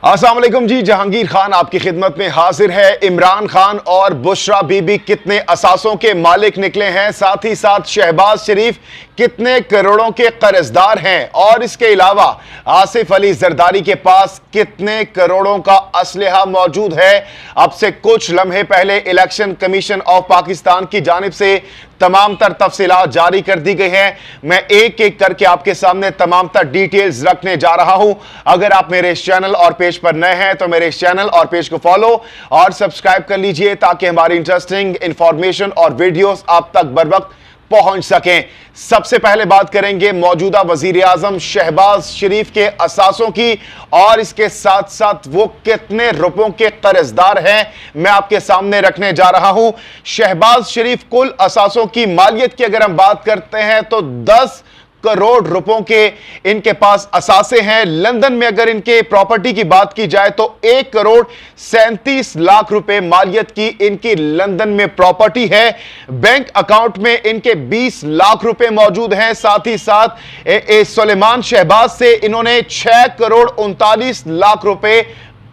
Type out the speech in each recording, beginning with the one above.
अस्सलाम वालेकुम जी, जहांगीर खान आपकी खिदमत में हाजिर है। इमरान खान और बुशरा बीबी कितने असासों के मालिक निकले हैं, साथ ही साथ शहबाज शरीफ कितने करोड़ों के कर्जदार हैं, और इसके अलावा आसिफ अली जरदारी के पास कितने करोड़ों का असलहा मौजूद है। अब से कुछ लम्हे पहले इलेक्शन कमीशन ऑफ पाकिस्तान की जानिब से तमाम तर तफसीलात जारी कर दी गई हैं। मैं एक एक करके आपके सामने तमाम तर डिटेल्स रखने जा रहा हूं। अगर आप मेरे इस चैनल और पेज पर नए हैं तो मेरे इस चैनल और पेज को फॉलो और सब्सक्राइब कर लीजिए, ताकि हमारी इंटरेस्टिंग इंफॉर्मेशन और वीडियोस आप तक बर वक्त पहुंच सकें। सबसे पहले बात करेंगे मौजूदा वजीर आजम शहबाज शरीफ के असासों की, और इसके साथ साथ वो कितने रुपयों के कर्जदार हैं, मैं आपके सामने रखने जा रहा हूं। शहबाज शरीफ कुल असासों की मालियत की अगर हम बात करते हैं तो 10 करोड़ रुपयों के इनके पास असासे हैं। लंदन में अगर इनके प्रॉपर्टी की बात की जाए तो 1 करोड़ 37 लाख रुपए मालियत की इनकी लंदन में प्रॉपर्टी है। बैंक अकाउंट में इनके 20 लाख रुपए मौजूद हैं। साथ ही साथ सुलेमान शहबाज से इन्होंने 6 करोड़ 39 लाख रुपए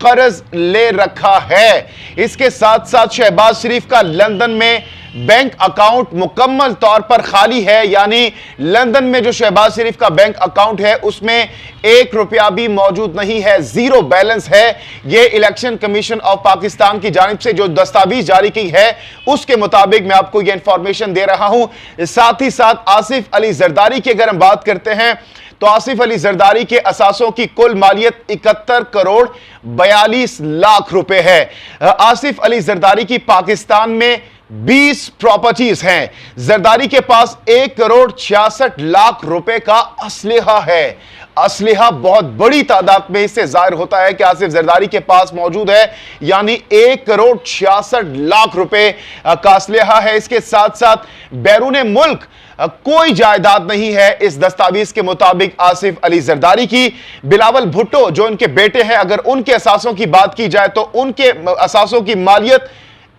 कर्ज ले रखा है। इसके साथ साथ शहबाज शरीफ का लंदन में बैंक अकाउंट मुकम्मल तौर पर खाली है, यानी लंदन में जो शहबाज शरीफ का बैंक अकाउंट है उसमें 1 रुपया भी मौजूद नहीं है, जीरो बैलेंस है। यह इलेक्शन कमीशन ऑफ पाकिस्तान की जानिब से जो दस्तावेज जारी की है उसके मुताबिक मैं आपको यह इंफॉर्मेशन दे रहा हूं। साथ ही साथ आसिफ अली जरदारी की अगर हम बात करते हैं तो आसिफ अली जरदारी के असासों की कुल मालियत 71 करोड़ 42 लाख रुपए है। आसिफ अली जरदारी की पाकिस्तान में 20 प्रॉपर्टीज हैं। जरदारी के पास 1 करोड़ 66 लाख रुपए का असलहा है। असलहा बहुत बड़ी तादाद में इससे जाहिर होता है कि आसिफ जरदारी के पास मौजूद है, यानी 1 करोड़ 66 लाख रुपए का असलहा है। इसके साथ साथ बैरून मुल्क कोई जायदाद नहीं है इस दस्तावेज के मुताबिक आसिफ अली जरदारी की। बिलावल भुट्टो जो उनके बेटे हैं, अगर उनके असासों की बात की जाए तो उनके असासों की मालियत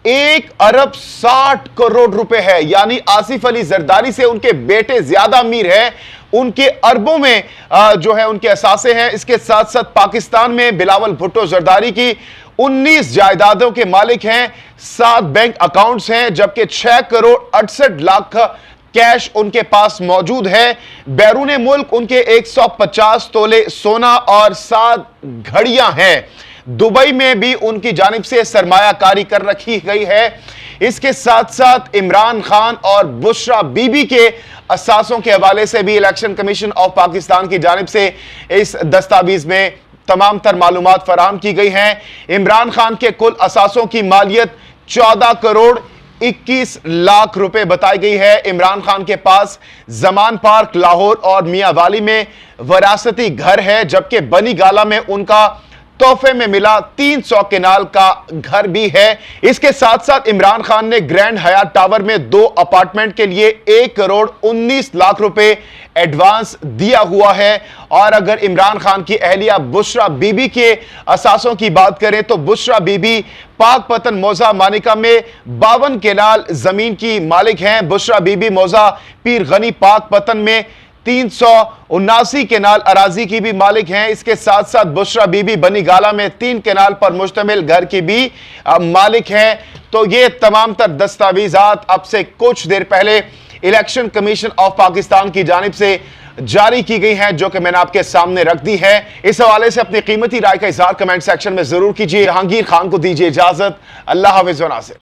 1 अरब 60 करोड़ रुपए है, यानी आसिफ अली जरदारी से उनके बेटे ज्यादा अमीर हैं। उनके अरबों में जो है उनके असासे हैं। इसके साथ साथ पाकिस्तान में बिलावल भुट्टो जरदारी की 19 जायदादों के मालिक हैं, 7 बैंक अकाउंट्स हैं, जबकि 6 करोड़ 68 लाख का कैश उनके पास मौजूद है। बैरून मुल्क उनके 150 तोले सोना और 7 घड़ियां हैं। दुबई में भी उनकी जानिब से सरमायाकारी कर रखी गई है। इसके साथ साथ इमरान खान और बुशरा बीबी के असासों के हवाले से भी इलेक्शन कमीशन ऑफ पाकिस्तान की जानिब से इस दस्तावेज में तमाम तर मालूमात फराहम की गई हैं। इमरान खान के कुल असासों की मालियत 14 करोड़ 21 लाख रुपए बताई गई है। इमरान खान के पास जमान पार्क लाहौर और मियां वाली में वरासती घर है, जबकि बनी गाला में उनका तोहफे में मिला 300 केनाल का घर भी है। इसके साथ साथ इमरान खान ने ग्रैंड हयात टावर में 2 अपार्टमेंट के लिए 1 करोड़ 19 लाख रुपए एडवांस दिया हुआ है। और अगर इमरान खान की अहलिया बुशरा बीबी के असासों की बात करें तो बुशरा बीबी पाक पतन मौजा मानिका में 52 केनाल जमीन की मालिक हैं। बुशरा बीबी मौजा पीर गनी पाक पतन में 379 केनाल अराजी की भी मालिक हैं। इसके साथ साथ बुशरा बीबी बनी गाला में 3 केनाल पर मुश्तमिल घर की भी मालिक हैं। तो ये तमाम तर दस्तावेजात अब से कुछ देर पहले इलेक्शन कमीशन ऑफ पाकिस्तान की जानिब से जारी की गई हैं, जो कि मैंने आपके सामने रख दी है। इस हवाले से अपनी कीमती राय का इजहार कमेंट सेक्शन में जरूर कीजिए। जहांगीर खान को दीजिए इजाजत। अल्लाह हाफिज़ व नासिर।